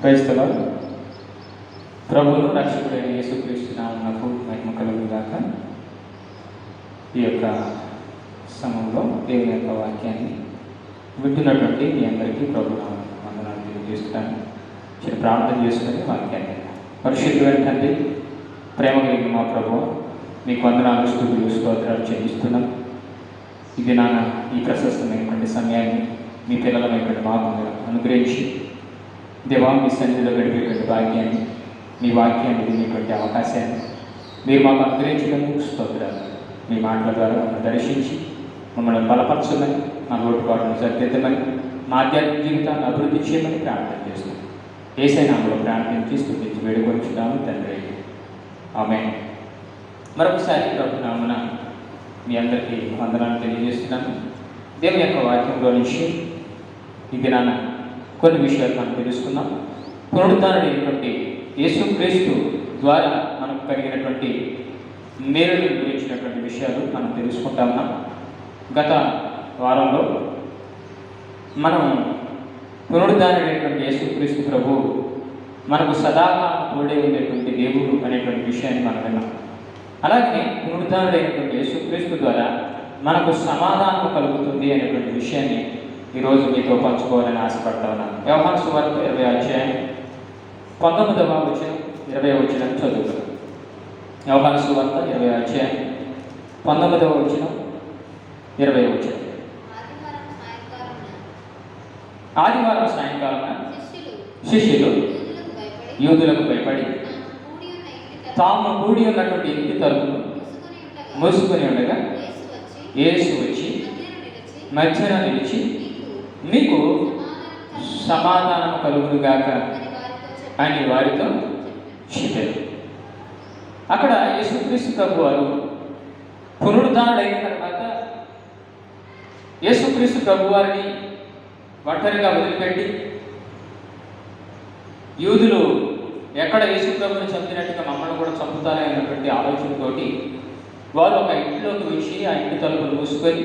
క్రైస్తవ ప్రభువును రక్షకుడైన యేసుక్రీస్తు నామమునకు మహిమ కలుగుగాక. ఈ యొక్క సమయంలో దేవుని యొక్క వాక్యాన్ని వింటున్నటువంటి మీ అందరికీ ప్రభు వందనాలు తెలియజేస్తున్నాను. చిన్న ప్రార్థన చేసుకుని వాక్యాన్ని పరిశుద్ధమైన తండ్రి, ప్రేమ కలిగిన మా ప్రభువు, మీకు వందనాలు స్తుతులు స్తోత్రాలు చెల్లిస్తున్నాం. ఇది ఈ ప్రశస్తమైనటువంటి సమయాన్ని మీ పిల్లలమైనటువంటి మాకు అనుగ్రహించి దేవా, మీ సన్నిధిలో గడిపేటువంటి భాగ్యాన్ని, మీ వాక్యాన్ని వినేటువంటి అవకాశాన్ని మీరు మాకు అనుగ్రహించినందుకు స్తోత్రాలు. మీ మాటల ద్వారా మమ్మల్ని దర్శించి మమ్మల్ని బలపరచమని, మా లోటుపాటును సరిదిద్దమని, మా ఆధ్యాత్మిక జీవితాన్ని అభివృద్ధి చేయమని ప్రార్థన చేస్తున్నాం. యేసయ్య నామములో ప్రార్థించి స్తుతించి వేడుకొంచున్నాము తండ్రి, ఆమేన్. మరొకసారి ప్రభు నామమున మీ అందరికీ వందనాలు తెలియజేస్తున్నాను. దేవుని యొక్క వాక్యంలో నుంచి ఈ దినాన కొన్ని విషయాలు మనం తెలుసుకుందాం. పునరుద్ధానుడైనటువంటి యేసుక్రీస్తు ద్వారా మనకు కలిగినటువంటి మేలుల గురించినటువంటి విషయాలు మనం తెలుసుకుంటా ఉన్నాం. గత వారంలో మనం పునరుద్ధానుడైనటువంటి యేసుక్రీస్తు ప్రభు మనకు సదాకాలం తోడే ఉండేటువంటి దేవుడు అనేటువంటి విషయాన్ని మనం విన్నాం. అలాగే పునరుద్ధానుడైనటువంటి యేసుక్రీస్తు ద్వారా మనకు సమాధానం కలుగుతుంది అనేటువంటి విషయాన్ని ఈరోజు మీతో పంచుకోవాలని ఆశపడతా ఉన్నాను. యోహాను సువార్త 20వ అధ్యాయం 19వ వచనం 20వ వచనం చదువుతాం. యోహాను సువార్త 20వ అధ్యాయం 19వ వచనం 20వ వచనం. ఆదివారం సాయంకాలం శిష్యులు యూదులకు భయపడి తాము కూడి ఉన్నటువంటి ఇంటి తలుపును మూసుకొని ఉండగా యేసు వచ్చి మధ్యన నిలిచి, మీకు సమాధానం కలుగునుగాక అని వారితో చెప్పారు. అక్కడ యేసుక్రీస్తు ప్రభు వారు పునరుద్ధానుడైన తర్వాత యేసుక్రీస్తు ప్రభు వారిని ఒంటరిగా వదిలిపెట్టి యూదులు ఎక్కడ యేసు ప్రభుని చంపినట్టుగా మమ్మల్ని కూడా చంపుతారే అన్నటువంటి ఆలోచనతోటి వారు ఒక ఇంట్లోకి వచ్చి ఆ ఇంటి తలుపులు మూసుకొని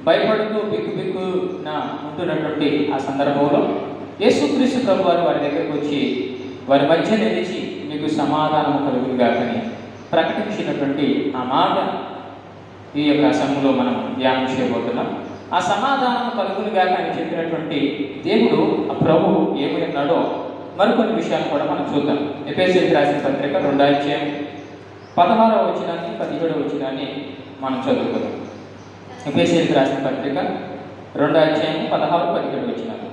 భయపడుతూ బిక్కున ఉంటున్నటువంటి ఆ సందర్భంలో యేసుక్రీస్తు ప్రభు వారు వారి దగ్గరికి వచ్చి వారి మధ్య నిలిచి, మీకు సమాధానం కలుగునుగాకని ప్రకటించినటువంటి ఆ మాట ఈ యొక్క సమయంలో మనం ధ్యానం చేయబోతున్నాం. ఆ సమాధానం కలుగునుగాక అని చెప్పినటువంటి దేవుడు, ఆ ప్రభు ఏమై ఉన్నాడో మరికొన్ని విషయాలు కూడా మనం చూద్దాం. ఎఫెసీయులకు రాసిన పత్రిక 2వ అధ్యాయం 16వ వచనాన్ని 17వ వచనాన్ని మనం చదువుకుందాం. ఎఫెసీయులకు రాసిన పత్రిక 2వ అధ్యాయం 16, 17 వచనాలు.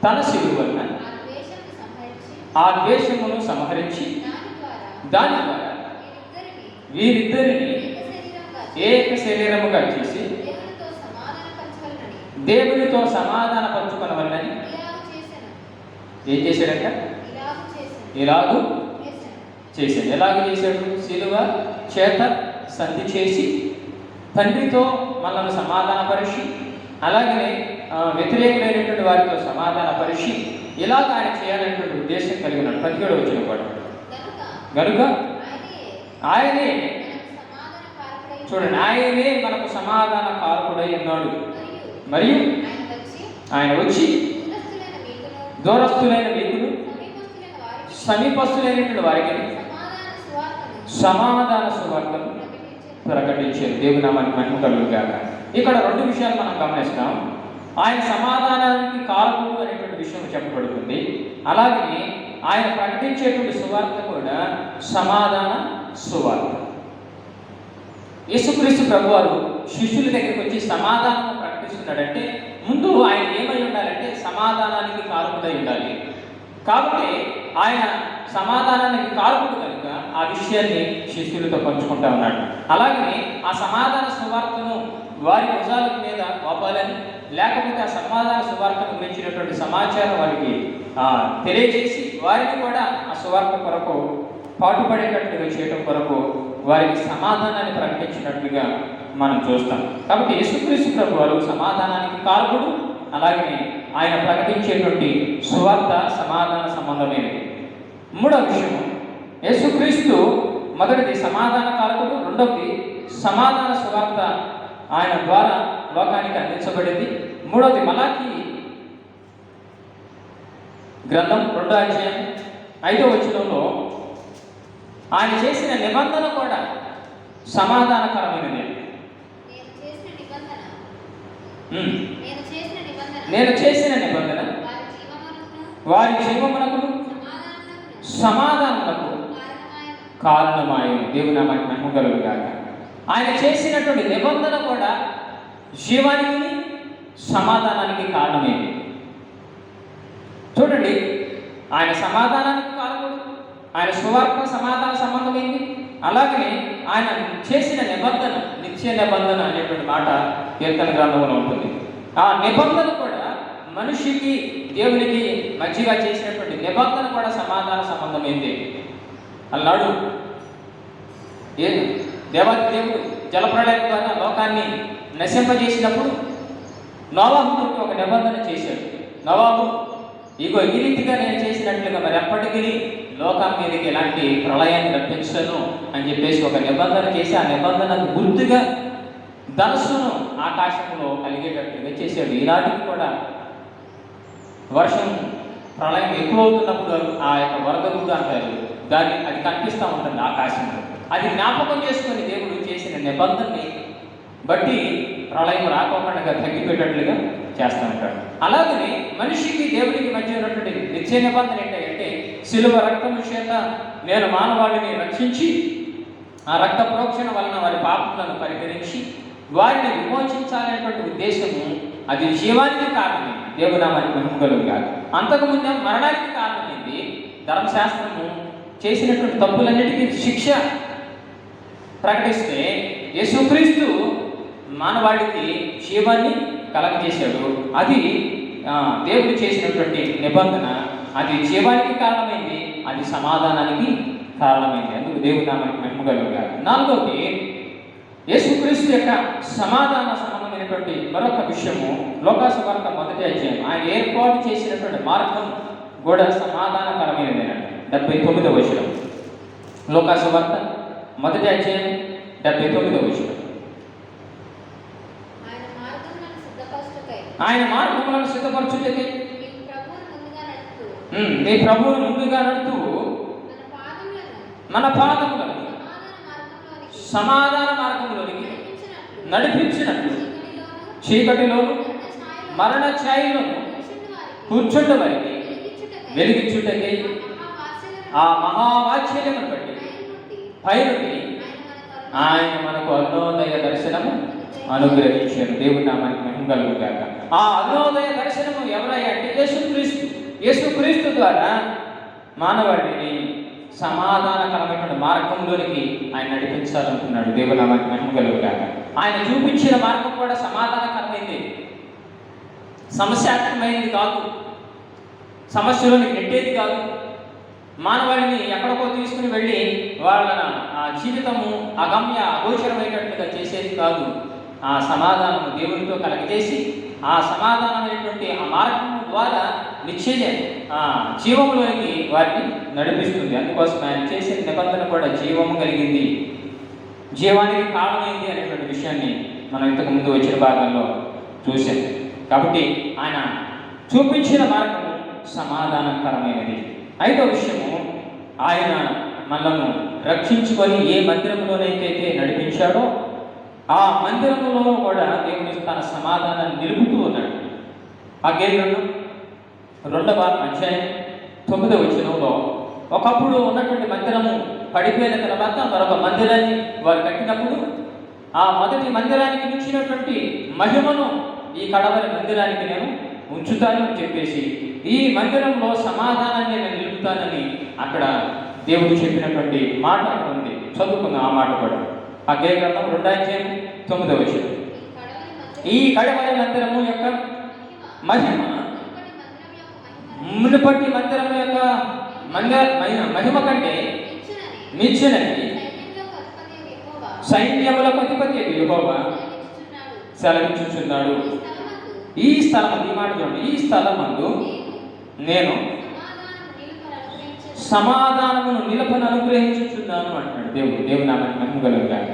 తన శిలువ వలన ఆ ద్వేషమును సంహరించి దాని ద్వారా వీరిద్దరిని ఏక శరీరముగా చేసి దేవునితో సమాధాన పంచుకొనవలెనని ఏం చేశాడంట? ఇలాగూ చేశాడు. ఎలాగూ చేశాడు? శిలువ చేత సంధి చేసి తండ్రితో మనల్ని సమాధానపరిచి, అలాగే వ్యతిరేకులైనటువంటి వారితో సమాధానపరిచి, ఇలాగ ఆయన చేయాలనేటువంటి ఉద్దేశం కలిగినాడు. 17వ వచనం కూడా, కనుక ఆయనే చూడండి, ఆయనే మనకు సమాధాన కారకుడై ఉన్నాడు. మరియు ఆయన వచ్చి దూరస్తులైన మీకును సమీపస్తులైనటువంటి వారికి సమాధాన సువార్తను ప్రకటించారు. దేవుని నామానికి మహిమ కలుగుగాక. ఇక్కడ 2 విషయాలు మనం గమనిస్తాం. ఆయన సమాధానానికి కారకుడు అనేటువంటి విషయం చెప్పబడుతుంది. అలాగే ఆయన ప్రకటించేటువంటి సువార్త కూడా సమాధాన సువార్త. యేసుక్రీస్తు ప్రభు వారు శిష్యుల దగ్గరికి వచ్చి సమాధానం ప్రకటిస్తున్నాడంటే ముందు ఆయన ఏమై ఉండాలంటే సమాధానానికి కారకుడై ఉండాలి. కాబట్టి ఆయన సమాధానానికి కారకుడు కనుక ఆ విషయాన్ని శిష్యులతో పంచుకుంటా ఉన్నాడు. అలాగే ఆ సమాధాన సువార్తను వారి భుజాల మీద మోపాలని, లేకపోతే ఆ సమాధాన సువార్తను గురించినటువంటి సమాచారం వారికి తెలియజేసి వారిని కూడా ఆ సువార్త కొరకు పాటుపడేటట్లుగా చేయడం కొరకు వారికి సమాధానాన్ని ప్రకటించినట్లుగా మనం చూస్తాం. కాబట్టి యేసుక్రీస్తు ప్రభు వారు సమాధానానికి కారకుడు, అలాగే ఆయన ప్రకటించేటువంటి సువార్త సమాధాన సంబంధమైనది. 3వ విషయం, యేసుక్రీస్తు మొదటిది సమాధాన కారకుడు, రెండవది సమాధాన సువార్త ఆయన ద్వారా లోకానికి అందించబడింది. 3వది మలాకి గ్రంథం 2:5 ఆయన చేసిన నిబంధన కూడా సమాధానకరమైనది. నేను చేసిన నిబంధన వారి జీవమునకును సమాధానమునకు కారణమాయను. దేవుని నామానికి మహిమ కలుగుగాక. ఆయన చేసినటువంటి నిబంధన కూడా జీవానికి సమాధానానికి కారణమైంది. చూడండి, ఆయన సమాధానానికి కారణం, ఆయన సువార్త సమాధాన సంబంధమైంది. అలాగే ఆయన చేసిన నిబంధన నిత్య నిబంధన అనేటువంటి మాట కీర్తన గ్రంథంలో ఉంటుంది. ఆ నిబంధన కూడా మనిషికి దేవునికి మధ్యగా చేసినటువంటి నిబంధన కూడా సమాధాన సంబంధమైంది. అన్నాడు దేవాది దేవుడు జలప్రళయం ద్వారా లోకాన్ని నశింపజేసినప్పుడు నోవాహుతో ఒక నిబంధన చేశాడు. నోవాహు, ఇగో ఈ రీతిగా నేను చేసినట్లుగా మరి ఎప్పటికీ లోకం మీదకి ఎలాంటి ప్రళయాన్ని రప్పించను అని చెప్పేసి ఒక నిబంధన చేసి ఆ నిబంధనకు గుర్తుగా ధనస్సును ఆకాశంలో కలిగేటట్లుగా చేశాడు. ఈనాటికి కూడా వర్షం ప్రళయం ఎక్కువ అవుతున్నప్పుడు ఆ యొక్క వరద గుడ్డు అంటారు, అది కనిపిస్తూ ఉంటుంది ఆకాశంలో. అది జ్ఞాపకం చేసుకొని దేవుడు చేసిన నిబంధనని బట్టి ప్రళయం రాకోకుండా తగ్గిపోయేటట్లుగా చేస్తూ ఉంటాడు. అలాగనే మనిషికి దేవుడికి మధ్య ఉన్నటువంటి నిత్య నిబంధన ఏంటంటే శిలువ రక్తము చేత నేను మానవాళిని రక్షించి ఆ రక్త ప్రోక్షణ వలన వారి పాపములను పరిహరించి వారిని విమోచించాలనేటువంటి ఉద్దేశము అది జీవానికి కారణమైంది. దేవునామానికి మహిమ కలుగుగాక. అంతకుముందే మరణానికి కారణమైంది. ధర్మశాస్త్రము చేసినటువంటి తప్పులన్నిటికీ శిక్ష ప్రకటిస్తే యేసుక్రీస్తు మానవాళికి జీవాన్ని కలగజేశాడు. అది దేవుడు చేసినటువంటి నిబంధన. అది జీవానికి కారణమైంది, అది సమాధానానికి కారణమైంది. అందుకు దేవుడి నామానికి మహిమ కలుగుగాక. 4వది, యేసుక్రీస్తు యొక్క సమాధాన సంబంధమైనటువంటి మరొక విషయము లోకాసువార్త 1:5. ఆయన ఏర్పాటు చేసినటువంటి మార్గం కూడా సమాధానకరమైనదేనండి. 79వ లోకాసువార్త 1:79. ఆయన మార్గములను సిద్ధపరచుటకై నీ ప్రభువును ముందుగా నడుతూ మన పాదములను సమాధాన మార్గంలోనికి నడిపించినట్లు చీకటిలోను మరణ ఛాయలోను కూర్చుండవని వెలిగించుటకై ఆ మహావాత్సల్యమును బట్టి పైనుండి ఆయన మనకు అరుణోదయ దర్శనము అనుగ్రహించారు. దేవుడి నామానికి మహిమ కలుగుగాక. ఆ అరుణోదయ దర్శనము ఎవరయ్యా అంటే యేసుక్రీస్తు. యేసుక్రీస్తు ద్వారా మానవాళిని సమాధానకరమైన మార్గంలోనికి ఆయన నడిపించాలనుకున్నాడు. దేవుడి నామానికి మహిమ కలుగుగాక. ఆయన చూపించిన మార్గం కూడా సమాధానకరమైంది, సమస్యాత్మకమైనది కాదు, సమస్యలోనికి నెట్టేది కాదు, మానవాళిని ఎక్కడికో తీసుకుని వెళ్ళి వాళ్ళ జీవితము అగమ్య అగోచరమైనట్లుగా చేసేది కాదు. ఆ సమాధానము దేవునితో కలగజేసి ఆ సమాధానమైనటువంటి ఆ మార్గం ద్వారా నిశ్చయ జీవములోకి వారిని నడిపిస్తుంది. అందుకోసం ఆయన చేసే నిబంధన కూడా జీవము కలిగింది, జీవానికి కారణమైంది అనేటువంటి విషయాన్ని మనం ఇంతకు ముందు వచ్చిన భాగంలో చూసాం. కాబట్టి ఆయన చూపించిన మార్గము సమాధానకరమైనది. 5వ విషయము, ఆయన మనల్ని రక్షించుకొని ఏ మందిరంలోనైతే నడిపించాడో ఆ మందిరంలో కూడా దేవుడు తన సమాధానాన్ని నిలుపుతూ ఉన్నాడు. అగేయుడు 2:9 ఒకప్పుడు ఉన్నటువంటి మందిరము పడిపోయిన తర్వాత మరొక మందిరాన్ని వారు కట్టినప్పుడు ఆ మొదటి మందిరానికి ఉంచినటువంటి మహిమను ఈ కడవరి మందిరానికి నేను ఉంచుతానని చెప్పేసి ఈ మందిరంలో సమాధానాన్ని నేను నిలుపుతానని అక్కడ దేవుడు చెప్పినటువంటి మాట ఉంది. చదువుకుందాం ఆ మాట కూడా. అగే గ్రంథం 2:9. ఈ కడవరి మందిరము యొక్క మహిమ మునుపటి మందిరం యొక్క మహిమ కంటే మించినది సైన్యములకు అధిపతి యెహోవా సెలవిచ్చుచున్నాడు. ఈ స్థలం, ఈ మాట చూడండి, ఈ స్థలమందు నేను సమాధానమును నిలపను అనుగ్రహించుచున్నాను అంటున్నాడు దేవుడు. దేవుని నామానికి మహిమ కలుగుగాక.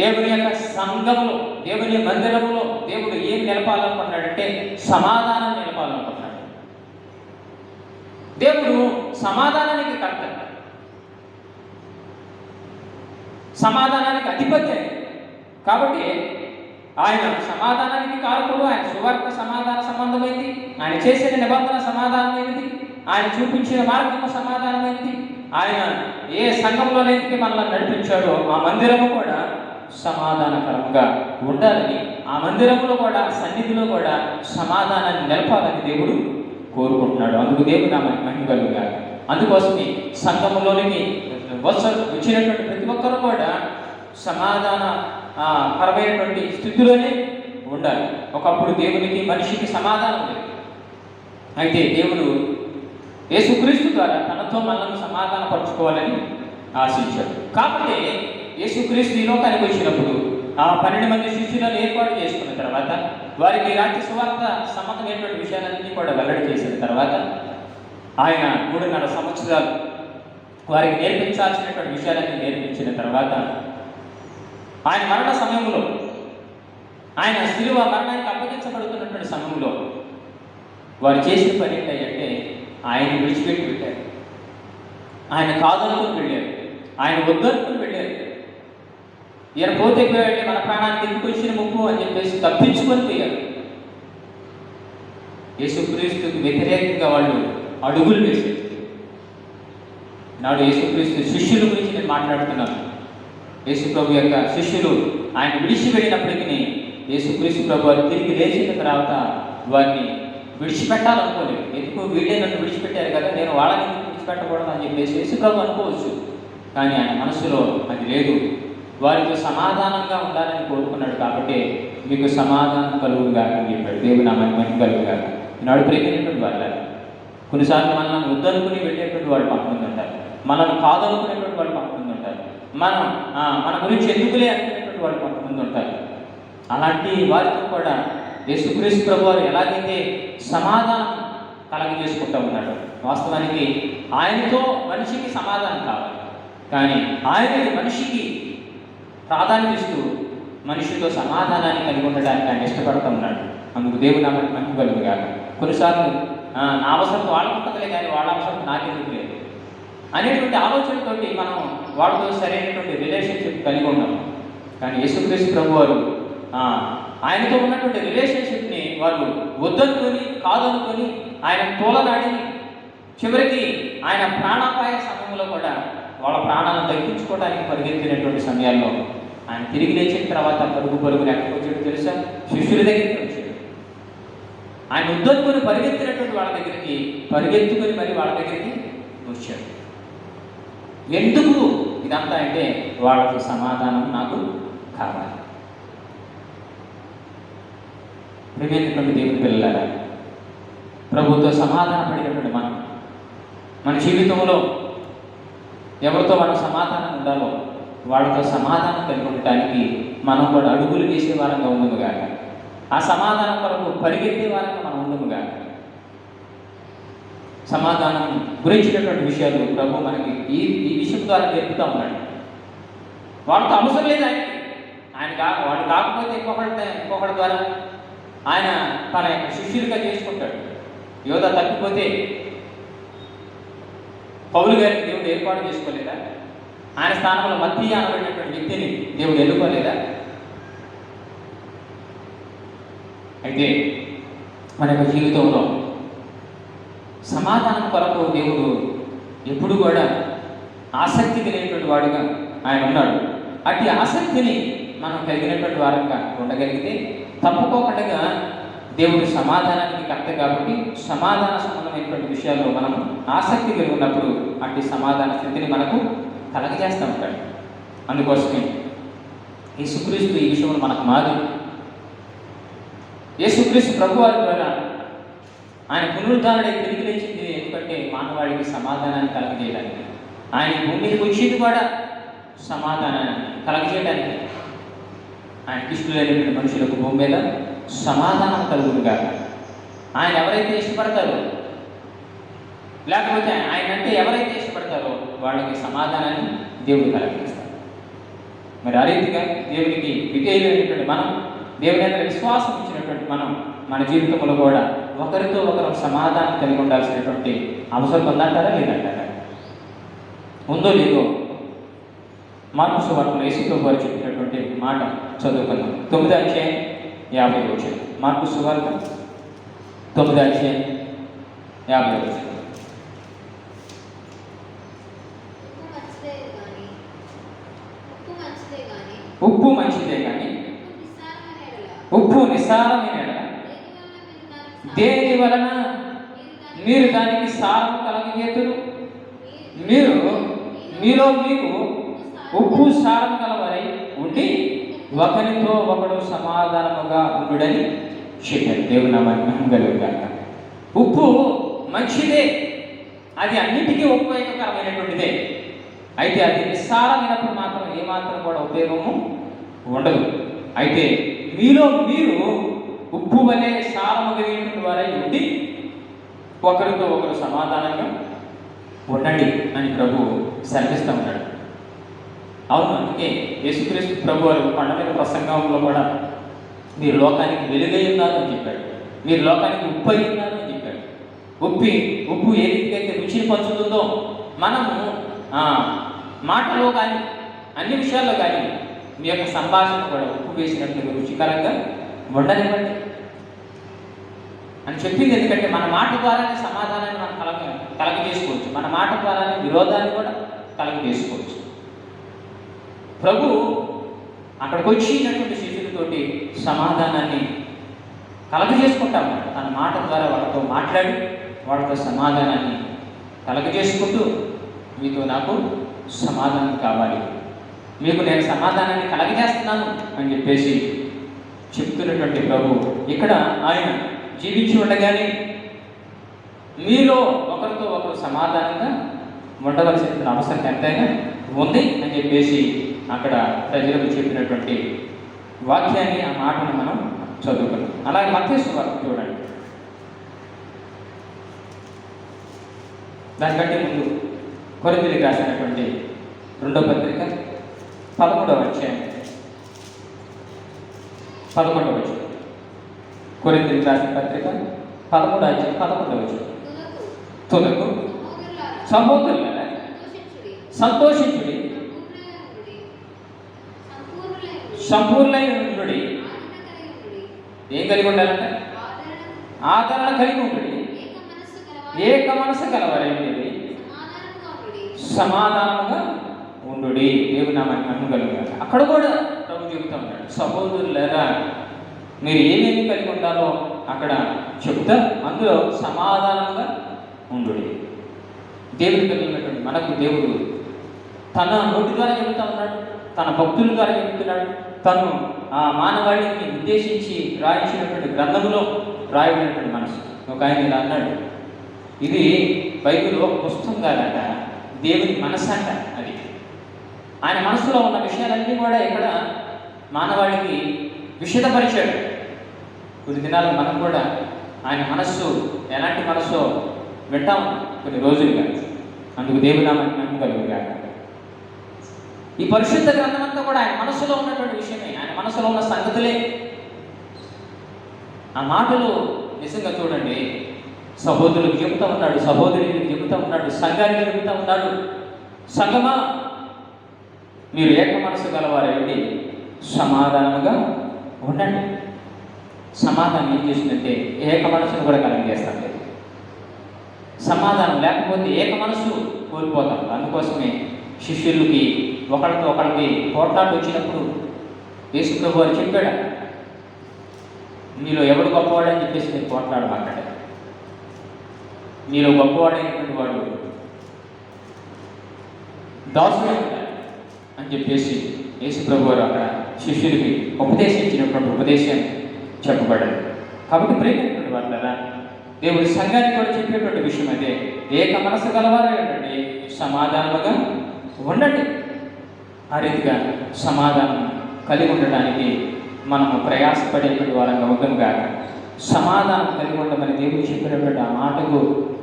దేవుని యొక్క సంఘములో, దేవుని మందిరములో దేవుడు ఏం నిలపాలనుకున్నాడంటే సమాధానం నిలపాలనుకున్నాడు. దేవుడు సమాధానానికి కర్త, సమాధానానికి అధిపతి. కాబట్టి ఆయన సమాధానానికి కారకుడు. ఆయన సువార్త సమాధాన సంబంధమైంది, ఆయన చేసిన నిబంధన సమాధానమైనది, ఆయన చూపించిన మార్గము సమాధానమైనది, ఆయన ఏ సంఘంలోనైతే మనల్ని నడిపించాడో ఆ మందిరము కూడా సమాధానకరంగా ఉండాలని, ఆ మందిరంలో కూడా సన్నిధిలో కూడా సమాధానాన్ని నిలపాలని దేవుడు కోరుకుంటున్నాడు. అందుకు దేవుడు నా మహిమ కలుగుగాక. అందుకోసమే సంఘములోనికి వచ్చినటువంటి ప్రతి ఒక్కరు కూడా సమాధాన పరమైనటువంటి స్థితిలోనే ఉండాలి. ఒకప్పుడు దేవునికి మనిషికి సమాధానం లేదు. అయితే దేవుడు యేసుక్రీస్తు ద్వారా తనతో మనల్ని సమాధానపరచుకోవాలని ఆశించాడు. కాబట్టి యేసుక్రీస్తు ఈ లోకానికి వచ్చినప్పుడు ఆ 12 మంది శిష్యులను ఏర్పాటు చేసుకున్న తర్వాత, వారికి రాజ్య సువార్త సంబంధమైనటువంటి విషయాలన్నీ కూడా వెల్లడి చేసిన తర్వాత, ఆయన 3.5 సంవత్సరాలు వారికి నేర్పించాల్సినటువంటి విషయాలన్నీ నేర్పించిన తర్వాత, ఆయన మరణ సమయంలో, ఆయన శిలువ మరణానికి అప్పగించబడుతున్నటువంటి సమయంలో వారు చేసిన పని ఏంటంటే ఆయన విడిచిపెట్టి పెట్టారు. ఆయన కాదనుకుని వెళ్ళారు, ఆయన వద్దనుకుని వెళ్ళారు. ఈయన పోతే పోయాడే, మన ప్రాణానికి ఎందుకు వచ్చిన ముప్పు అని చెప్పేసి తప్పించుకొని పోయారు. యేసుక్రీస్తుకి వ్యతిరేకంగా వాళ్ళు అడుగులు వేశారు. నాడు యేసుక్రీస్తు శిష్యుల గురించి నేను మాట్లాడుతున్నాను. యేసు ప్రభు యొక్క శిష్యులు ఆయన విడిచి వెళ్ళినప్పటికీ యేసుక్రీస్తు ప్రభు వారు తిరిగి లేచిన తర్వాత వారిని విడిచిపెట్టాలనుకోలేదు. ఎందుకు, వీళ్ళే నన్ను విడిచిపెట్టారు కదా, నేను వాళ్ళని విడిచిపెట్టకూడదు అని చెప్పేసి యేసు ప్రభు అనుకోవచ్చు. కానీ ఆయన మనసులో అది లేదు. వారితో సమాధానంగా ఉండాలని కోరుకున్నాడు. కాబట్టి మీకు సమాధానం కలుగుగా అని చెప్పాడు. దేవుడు నా మహిమ కలుగుగా. ఈనాడు ప్రేమినటువంటి వాళ్ళ కొన్నిసార్లు మనల్ని వద్దనుకుని వెళ్ళేటువంటి వాళ్ళు పక్కన ఉంటారు, మనల్ని కాదనుకునేటువంటి వాళ్ళు పక్కన ఉంటారు, మన గురించి ఎందుకులే అనుకునేటువంటి వాళ్ళు పక్కన ఉంటారు. అలాంటి వారితో కూడా యేసుక్రీస్తు ప్రభు వారు ఎలాగైతే సమాధానం కలగజేసుకుంటూ ఉన్నాడు. వాస్తవానికి ఆయనతో మనిషికి సమాధానం కావాలి, కానీ ఆయనకి మనిషికి ప్రాధాన్యత ఇస్తూ మనిషితో సమాధానాన్ని కలిగి ఉండడానికి ఆయన ఇష్టపడుతూ ఉన్నాడు. అందుకు దేవుడు నా మహిమ కలుగుగా. కొన్నిసార్లు నా అవసరం వాళ్ళకు ఉంటుందిలే కానీ వాళ్ళ అవసరం నాకెందుకు లేదు అనేటువంటి ఆలోచనతోటి మనం వాళ్ళతో సరైనటువంటి రిలేషన్షిప్ కలిగి ఉన్నాము. కానీ యేసుక్రీస్తు ప్రభు వారు ఆయనతో ఉన్నటువంటి రిలేషన్షిప్ని వాళ్ళు వద్దనుకొని కాదనుకొని ఆయన తోలనాడి చివరికి ఆయన ప్రాణాపాయ సమయంలో కూడా వాళ్ళ ప్రాణాలను తగ్గించుకోవడానికి పరిగెత్తినటువంటి సమయాల్లో ఆయన తిరిగి లేచిన తర్వాత పరుగు ఎక్కడికి వచ్చాడు తెలుసా? శిష్యుల దగ్గరికి వచ్చాడు. ఆయన వద్దనుకొని పరిగెత్తినటువంటి వాళ్ళ దగ్గరికి పరిగెత్తుకొని మరి వాళ్ళ దగ్గరికి వచ్చాడు. ఎందుకు ఇదంతా అంటే వాళ్ళకి సమాధానం నాకు కావాలి. ప్రియమైనటువంటి దేవుని పిల్లలారా, ప్రభుతో సమాధాన పడినటువంటి మన జీవితంలో ఎవరితో మనం సమాధానం ఉండాలో వాళ్ళతో సమాధానం కలిగి ఉండటానికి మనం కూడా అడుగులు వేసే వారంగా ఉండముగా, ఆ సమాధానం కొరకు పరిగెత్తే వారంగా మనం ఉండముగా. సమాధానం గురించినటువంటి విషయాలు ప్రభు మనకి ఈ విషయం ద్వారా నేర్పుతూ ఉన్నాడు. వాళ్ళతో అవసరం లేదు వాడు కాకపోతే ఇంకొకటి ద్వారా ఆయన తన యొక్క శిష్యులుగా చేసుకుంటాడు. యోధ తప్పిపోతే పౌలు గారిని దేవుడు ఏర్పాటు చేసుకోలేదా? ఆయన స్థానంలో మత్తయి అనబడినటువంటి వ్యక్తిని దేవుడు ఎన్నుకోలేదా? అయితే మన యొక్క జీవితంలో సమాధానం కొరకు దేవుడు ఎప్పుడు కూడా ఆసక్తి కలిగినటువంటి వాడుగా ఆయన ఉన్నాడు. అట్టి ఆసక్తిని మనం కలిగినటువంటి వారంగా ఉండగలిగితే తప్పుకోకుండా దేవుడు సమాధానానికి కర్త కాబట్టి సమాధాన సంబంధమైనటువంటి విషయాల్లో మనం ఆసక్తి కలిగి ఉన్నప్పుడు అట్టి సమాధాన స్థితిని మనకు కలగజేస్తూ ఉంటాడు. అందుకోసమే యేసుక్రీస్తు ఈ విషయంలో మనకు మాదిరి. యేసుక్రీస్తు ప్రభువారి ద్వారా ఆయన పునరుద్ధారణై తిరిగి లేచింది ఎందుకంటే మానవాళికి సమాధానాన్ని కలగజేయడానికి. ఆయన భూమికి వచ్చింది కూడా సమాధానాన్ని కలగజేయడానికి. ఆయన ఇష్టలైనటువంటి మనుషులకు భూమి మీద సమాధానం కలుగునుగా. ఆయన ఎవరైతే ఇష్టపడతారో లేకపోతే ఆయన అంటే ఎవరైతే ఇష్టపడతారో వాళ్ళకి సమాధానాన్ని దేవుడు కలగజేస్తారు. మరి ఆ రీతిగా దేవునికి విధేయులైనటువంటి మనం, దేవుని యొక్క విశ్వాసం ఇచ్చినటువంటి మనం మన జీవితంలో కూడా ఒకరితో ఒకరు సమాధానం కలిగి ఉండాల్సినటువంటి అవసరం ఉందంటారా లేదంటారా? ఉందో లేదో మార్కు సువార్తలో యేసుప్రభు వారు చెప్పినటువంటి మాట చదువుకుందాం. 9వ అధ్యాయం 50వ వచనం. మార్కు సువార్త 9వ అధ్యాయం 50వ వచనం. ఉప్పు మంచిదే కానీ ఉప్పు నిస్సారమైన ఎడల దేని వలన మీరు దానికి సారం కలగజేతురు? మీలో మీకు ఉప్పు సారం కలవరై ఉండి ఒకరితో ఒకడు సమాధానముగా ఉండుడని చెప్పారు. దేవుని నామమున కలుగుగాక. ఉప్పు మంచిదే, అది అన్నిటికీ ఉపయోగకరమైనటువంటిదే. అయితే అది నిస్సారమైనప్పుడు మాత్రం ఏమాత్రం కూడా ఉపయోగము ఉండదు. అయితే మీలో మీరు ఉప్పు వలె సారము కలిగినటువంటి వారై ఉండి ఒకరితో ఒకరు సమాధానంగా ఉండండి అని ప్రభు సెలవిస్తూ ఉన్నాడు. అవును, అందుకే యేసుక్రీస్తు ప్రభు వారు కొండ మీద ప్రసంగంలో కూడా మీరు లోకానికి వెలుగై ఉన్నారు అని చెప్పాడు. మీరు లోకానికి ఉప్పు అయి ఉన్నారు అని చెప్పాడు. ఉప్పు ఏ రీతికైతే రుచిని పంచుతుందో మనము మాటలో కానీ అన్ని విషయాల్లో కానీ మీ యొక్క సంభాషణ కూడా ఉప్పు వేసినట్లుగా రుచికరంగా ఉండనివ్వండి అని చెప్పింది. ఎందుకంటే మన మాట ద్వారానే సమాధానాన్ని మనం కలగజేసుకోవచ్చు, మన మాట ద్వారానే విరోధాన్ని కూడా కలగజేసుకోవచ్చు. ప్రభు అక్కడికి వచ్చినటువంటి శిష్యులతోటి సమాధానాన్ని కలగజేసుకుంటాము. తన మాట ద్వారా వాళ్ళతో మాట్లాడి వాళ్ళతో సమాధానాన్ని కలగజేసుకుంటూ మీతో నాకు సమాధానం కావాలి, మీకు నేను సమాధానాన్ని కలగజేస్తున్నాను అని చెప్పేసి చెప్తున్నటువంటి ప్రభు ఇక్కడ ఆయన జీవించి ఉండగానే మీలో ఒకరితో ఒకరు సమాధానంగా ఉండవలసిన అవసరం ఎంతైనా ఉంది అని చెప్పేసి అక్కడ ప్రజలకు చెప్పినటువంటి వాక్యాన్ని, ఆ మాటను మనం చదువుకున్నాం. అలాగే మత్తయి సువార్త చూడండి. దానికంటే ముందు కొరింథీయులకు రాసినటువంటి 2వ పత్రిక 11వ అధ్యాయం 11వ వచనం. కొరింథీయులకు రాసిన పత్రిక 11వ అధ్యాయం 11వ వచనం. తుదకు సహోదరులారా సంతోషించుడి, సంపూర్ణై ఉండుడి. ఏం కలిగి ఉండాలంటే ఆదరణ కలిగి ఉండుడి, ఏక మనసు కలవరై ఉండుడి, సమాధానముగా ఉండుడి. దేవుని నామానికి మహిమ కలుగుగాక. అక్కడ కూడా ప్రభు చెబుతా ఉన్నాడు, సహోదరులారా మీరు ఏమేమి కలిగి ఉంటారో అక్కడ చెప్తా, అందులో సమాధానంగా ఉండుడి. దేవుడు కలిగినటువంటి మనకు దేవుడు తన నోటి ద్వారా చెబుతా ఉన్నాడు, తన భక్తుల ద్వారా చెబుతున్నాడు. తను ఆ మానవాళిని ఉద్దేశించి రాయించినటువంటి గ్రంథములో రాయబడినటువంటి మనసు. ఒక ఆయన ఇలా అన్నాడు, ఇది బైబిల్ ఒక పుస్తకం కాదట, దేవుని మనసు అంట. అది ఆయన మనసులో ఉన్న విషయాలన్నీ కూడా ఇక్కడ మానవాళికి విషదపరిచాడు. కొన్ని దినాలు మనం కూడా ఆయన మనస్సు ఎలాంటి మనస్సో వింటాం కొన్ని రోజులుగా. అందుకు దేవుని నామానికి మహిమ కలుగుగాక. ఈ పరిశుద్ధ గ్రంథం అంతా కూడా ఆయన మనసులో ఉన్నటువంటి విషయమే, ఆయన మనసులో ఉన్న సంగతులే. ఆ మాటలు నిజంగా చూడండి, సహోదరులకు చెబుతూ ఉన్నాడు, సహోదరులకు చెబుతూ ఉన్నాడు, సంఘానికి చెబుతూ ఉన్నాడు, సంగమా మీరు ఏక మనసు గలవారండి, సమాధానముగా ఉండండి. సమాధానం ఏం చేసిందంటే ఏక మనసును కూడా కలగజేస్తాను. సమాధానం లేకపోతే ఏక మనసు కోల్పోతాం. అందుకోసమే శిష్యులకి ఒకరితో ఒకరికి పోట్లాట వచ్చినప్పుడు యేసుప్రభు వారు చెప్పాడు, మీలో ఎవడు గొప్పవాడని చెప్పేసి నేను పోట్లాడమాటాడు. మీలో గొప్పవాడైనటువంటి వాడు దాసుడే అని చెప్పేసి యేసుప్రభు వారు అక్కడ శిష్యులకి ఉపదేశించినటువంటి ఉపదేశం చెప్పబడ్డాడు. కాబట్టి ప్రేమించినటువంటి వాళ్ళ దేవుడి సంఘానికి కూడా చెప్పేటువంటి విషయం అదే, ఏక మనసు గలవారే ఉండండి, సమాధానముగా ఉండండి. ఆ రీతిగా సమాధానం కలిగి ఉండడానికి మనము ప్రయాసపడేటువంటి వారంగా ఉందముగా, సమాధానం కలిగి ఉండమని దేవుడు చెప్పినటువంటి ఆ మాటకు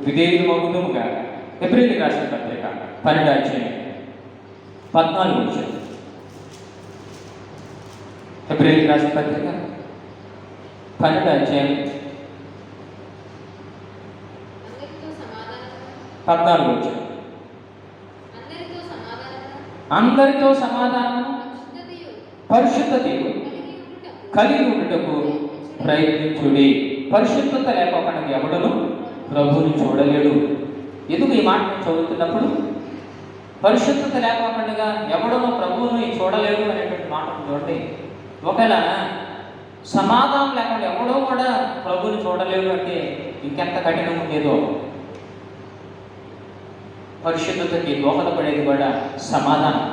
విధేయులు అవుదుముగా. హెబ్రీయులకు రాసిన పత్రిక 12వ అధ్యాయం 14వ వచనం. హెబ్రీయులకు రాసిన పత్రిక 12వ అధ్యాయం 14 వచ్చి అందరితో సమాధానము పరిశుద్ధతయు కలిగి ఉండుటకు ప్రయత్నించుడి. పరిశుద్ధత లేకపోకుండా ఎవడను ప్రభువుని చూడలేడు. ఎందుకు ఈ మాట చదువుతున్నప్పుడు పరిశుద్ధత లేకపోకుండా ఎవడను ప్రభువుని చూడలేడు అనేటువంటి మాట చూడండి. ఒకవేళ సమాధానం లేకుండా ఎవడో కూడా ప్రభువుని చూడలేడు అంటే ఇంకెంత కఠినం ఉండేదో. పరిశుద్ధతకి దోహదపడేది కూడా సమాధానం.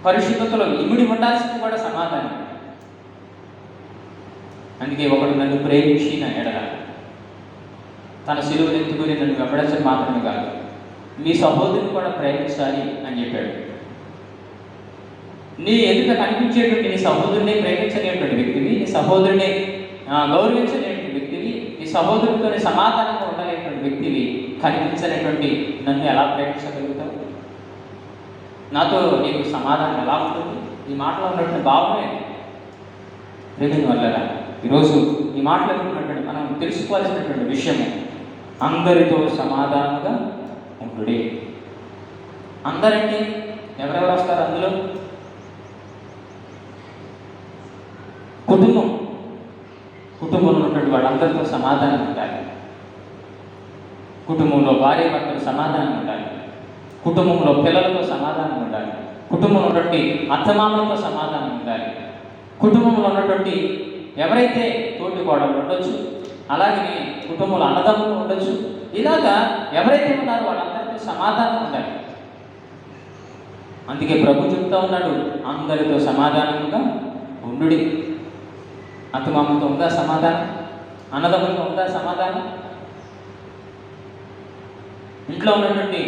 పరిశుద్ధతలో ఇమిడి ఉండాల్సింది కూడా సమాధానం. అందుకే ఒకడు నన్ను ప్రేమించిన ఎడల తన సిలువను ఎత్తుకుని నన్ను వెంబడించడం మాత్రమే కాదు, మీ సహోదరుని కూడా ప్రేమించాలి అని చెప్పాడు. నీ ఎదుట కనిపించేటువంటి నీ సహోదరుని ప్రేమించలేటువంటి వ్యక్తివి, నీ సహోదరుని గౌరవించలేటువంటి వ్యక్తివి, నీ సహోదరుడితో సమాధానంగా ఉండలేటువంటి వ్యక్తివి కనిపించలేటువంటి నన్ను ఎలా ప్రేమించగలుగుతావు? నాతో నీకు సమాధానం ఎలా ఉంటుంది? ఈ మాటలో ఉన్నటువంటి భావమే దేవుని వల్ల. ఈరోజు ఈ మాటలు ఉన్నటువంటి మనం తెలుసుకోవాల్సినటువంటి విషయము అందరితో సమాధానంగా ఉండుడి. అందరంటే ఎవరెవరు వస్తారు అందులో? కుటుంబంలో ఉన్నటువంటి వాళ్ళందరితో సమాధానం ఉండాలి. కుటుంబంలో భార్య భర్తలు సమాధానం ఉండాలి. కుటుంబంలో పిల్లలతో సమాధానం ఉండాలి. కుటుంబంలో ఉన్నటువంటి అత్తమామలతో సమాధానం ఉండాలి. కుటుంబంలో ఉన్నటువంటి ఎవరైతే తోటి కోడలు ఉండొచ్చు, అలాగే కుటుంబంలో అన్నదమ్ములు ఉండొచ్చు, ఇలాగా ఎవరైతే ఉన్నారో వాళ్ళందరితో సమాధానం ఉండాలి. అందుకే ప్రభు చెప్తా ఉన్నాడు, అందరితో సమాధానంగా ఉండుడి. అత్తమామలతో ఉందా సమాధానం? అన్నదమ్ములతో ఉందా సమాధానం? ఇంట్లో ఉన్నటువంటి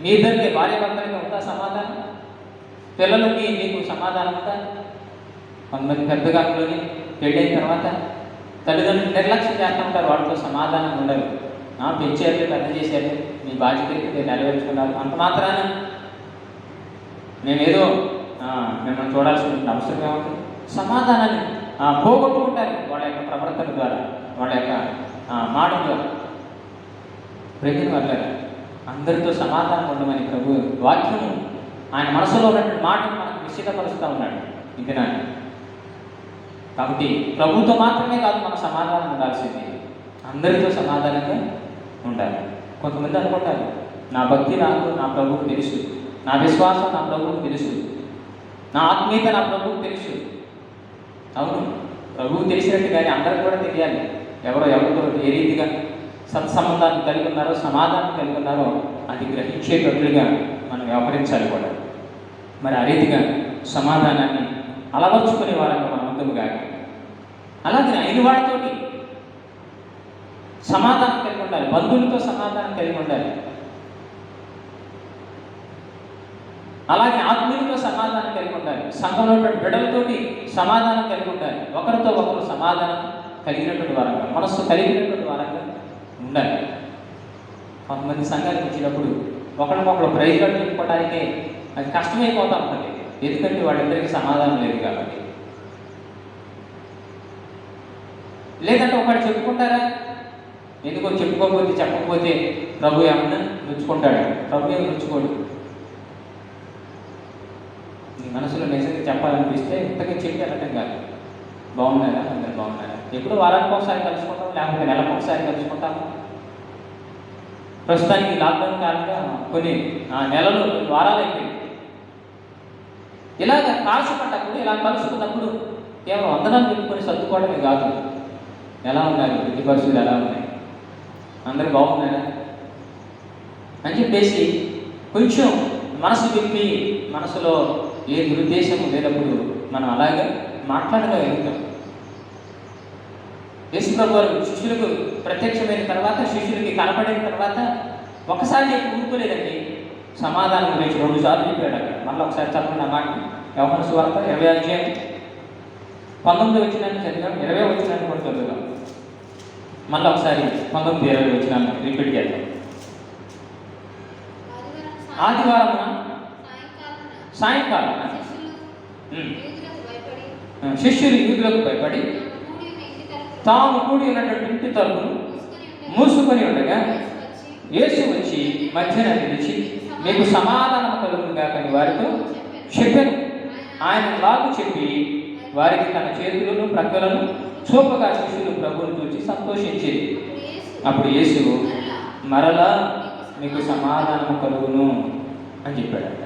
మీ ఇద్దరికి భార్య భర్తలకి ఉందా సమాధానం? పిల్లలకి మీకు సమాధానం ఉందా? కొంతమంది పెద్దగాలోని పెళ్ళైన తర్వాత తల్లిదండ్రులు నిర్లక్ష్యం చేస్తూ ఉంటారు, వాళ్ళతో సమాధానం ఉండరు. పెంచారు, పెద్ద చేశారు, మీ బాధ్యతకి మీరు నెరవేర్చుకున్నారు, అంత మాత్రాన మేమేదో మిమ్మల్ని చూడాల్సిన అవసరం ఏమవుతుంది? సమాధానాన్ని పోగొట్టుకుంటారు వాళ్ళ యొక్క ప్రవర్తన ద్వారా, వాళ్ళ యొక్క మాట ద్వారా. ప్రజల వల్ల అందరితో సమాధానం ఉండమని ప్రభు వాక్యము ఆయన మనసులో ఉన్నటువంటి మాటను మనకు నిశ్చితపరుస్తూ ఉన్నాడు ఈ దినాన్ని. కాబట్టి ప్రభుతో మాత్రమే కాదు మన సమాధానం ఉండాల్సింది, అందరితో సమాధానంగా ఉండాలి. కొంతమంది అనుకుంటారు, నా భక్తి నాకు నా ప్రభువుకు తెలుసు, నా విశ్వాసం నా ప్రభువుకు తెలుసు, నా ఆత్మీయత నా ప్రభువుకు తెలుసు. అవును, ప్రభువు తెలిసినట్టు కానీ అందరికి కూడా తెలియాలి. ఎవరితో ఏ రీతిగా సత్సంబంధాన్ని కలిగి ఉన్నారో, సమాధానం కలిగి ఉన్నారో అది గ్రహించేటట్లుగా మనం వ్యవహరించాలి కూడా. మరి ఆ రీతిగా సమాధానాన్ని అలవర్చుకునే వారంగా మనం ముందుకు కాదు. అలాగే అయిన వాళ్ళతోటి సమాధానం కలిగి ఉండాలి, బంధువులతో సమాధానం కలిగి ఉండాలి, అలాగే ఆత్మీయులతో సమాధానం కలిగి ఉండాలి, సంఘంలో బిడ్డలతోటి సమాధానం కలిగి ఉండాలి, ఒకరితో ఒకరు సమాధానం కలిగినటువంటి వారంగా, మనస్సు కలిగినటువంటి వారంగా ఉండాలి. కొంతమంది సంఘానికి వచ్చినప్పుడు ఒకరికొకరు ప్రైజ్ కార్డు చెప్పుకోవడానికే అది కష్టమైపోతూ ఉంటుంది. ఎందుకంటే వాళ్ళిద్దరికీ సమాధానం లేదు కాబట్టి. లేదంటే ఒకటి చెప్పుకుంటారా? ఎందుకో చెప్పకపోతే ప్రభు ఏమన్నా నొచ్చుకుంటాడు. ప్రభు ఏమి నొచ్చుకోడు. నీ మనసులో నిజంగా చెప్పాలనిపిస్తే ఇంతగా చెప్పి వెళ్ళటం కాదు. బాగున్నారా, అందరు బాగున్నారా, ఎప్పుడు వారానికి ఒకసారి కలుసుకుంటాం, లేకపోతే నెలకు ఒకసారి కలుసుకుంటాము. ప్రస్తుతానికి లాక్డౌన్ కారణంగా కొన్ని నెలలు వారాలు అయిపోయింది. ఇలాగ కాల్చుకున్నప్పుడు, ఇలా కలుసుకున్నప్పుడు కేవలం వందనాలు చెప్పుకొని సర్దుకోవడమే కాదు, ఎలా ఉన్నారు, ఇంటి పరిస్థితులు ఎలా ఉన్నాయి, అందరూ బాగున్నారా అని చెప్పేసి కొంచెం మనసు విప్పి మనసులో ఏ దురుద్దేశం లేనప్పుడు మనం అలాగే మాట్లాడగలుగుతాం. యేసుప్రభు వారు శిష్యులకు ప్రత్యక్షమైన తర్వాత, శిష్యులకి కనపడిన తర్వాత ఒకసారి ఊరుకోలేదండి, సమాధానం గురించి 2 సార్లు చెప్పాడు. అక్కడ మళ్ళీ ఒకసారి చదవండి ఆ మాట. యోహాను సువార్త 20వ అధ్యాయం 19వ వచనాన్ని చదివాం, 20వ వచనాన్ని కూడా చదువుదాం. మళ్ళీ ఒకసారి 19, 20 వచనాన్ని రిపీట్ చేద్దాం. ఆదివారం సాయంకాలం శిష్యులు యూదులకు భయపడి తాము కూడి ఉన్నటువంటి ఇంటి తలుపును మూసుకొని ఉండగా యేసు వచ్చి మధ్యన నిలిచి మీకు సమాధానం కలుగునుగా కానీ వారితో చెప్పాను. ఆయన లాగు చెప్పి వారికి తన చేతులను ప్రక్కలను చూపగా శిష్యులు ప్రభువును చూసి సంతోషించేది. అప్పుడు యేసు మరలా మీకు సమాధానం కలుగును అని చెప్పాడంట.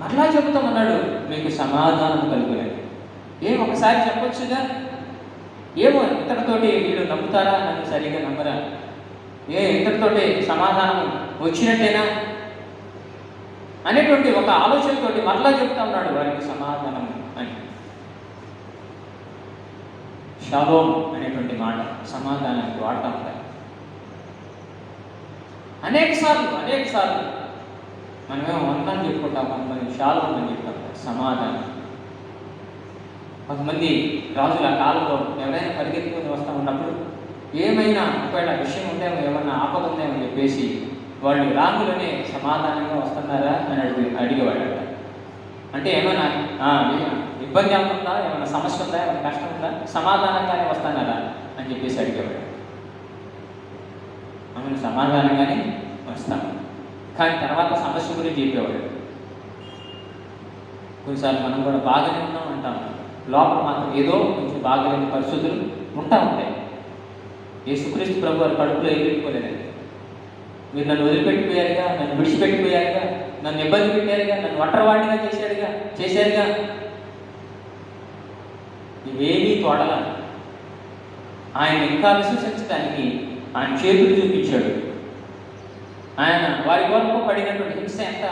మరలా చెబుతామన్నాడు, మీకు సమాధానం కలుగునని. ఒకసారి చెప్పొచ్చుగా, ఏమో ఇంతటితోటి వీళ్ళు నమ్ముతారా, నన్ను సరిగ్గా నమ్మరా, ఇంతటితోటి సమాధానం వచ్చినట్టేనా అనేటువంటి ఒక ఆలోచనతోటి మరలా చెప్తా ఉన్నాడు వారికి సమాధానం అని. షాలోమ్ అనేటువంటి మాట సమాధానానికి వాడతా ఉంటారు. అనేక సార్లు మనమేమో వందనం చెప్పుకుంటాం, కొంతమంది షాలోమ్ అని చెప్తాం, సమాధానం. కొంతమంది రాజుల కాలంలో ఎవరైనా పరిగెత్తుకొని వస్తూ ఉన్నప్పుడు ఏమైనా ఒకవేళ విషయం ఉందేమో, ఏమన్నా ఆపద ఉందేమో చెప్పేసి వాళ్ళు రాములనే సమాధానంగా వస్తున్నారా అని అడిగేవాడు. అంటే ఏమైనా ఇబ్బంది ఏమన్నా, ఏమైనా సమస్య ఉందా, ఏమైనా కష్టం ఉందా, సమాధానంగానే వస్తున్నారా అని చెప్పేసి అడిగేవాడు. మనం సమాధానంగానే వస్తాం, కానీ తర్వాత సమస్య గురించి చెప్పేవాడు. కొన్నిసార్లు మనం కూడా బాగానే ఉన్నాం అంటాం, లోపల మాత్రం ఏదో కొంచెం బాగాలేని పరిస్థితులు ఉంటాయి. యేసుక్రీస్తు ప్రభు వారి కడుపులో ఏం పెట్టుకోలేదండి. మీరు నన్ను వదిలిపెట్టిపోయారుగా, నన్ను విడిచిపెట్టిపోయారుగా, నన్ను ఇబ్బంది పెట్టారుగా, నన్ను ఒంటరివాడిగా చేశారుగా. ఇవేమీ తోడల ఆయన ఇంకా విశ్వసించడానికి ఆయన చేతులు చూపించాడు. ఆయన వారి కొరకు పడినటువంటి హింస ఎంత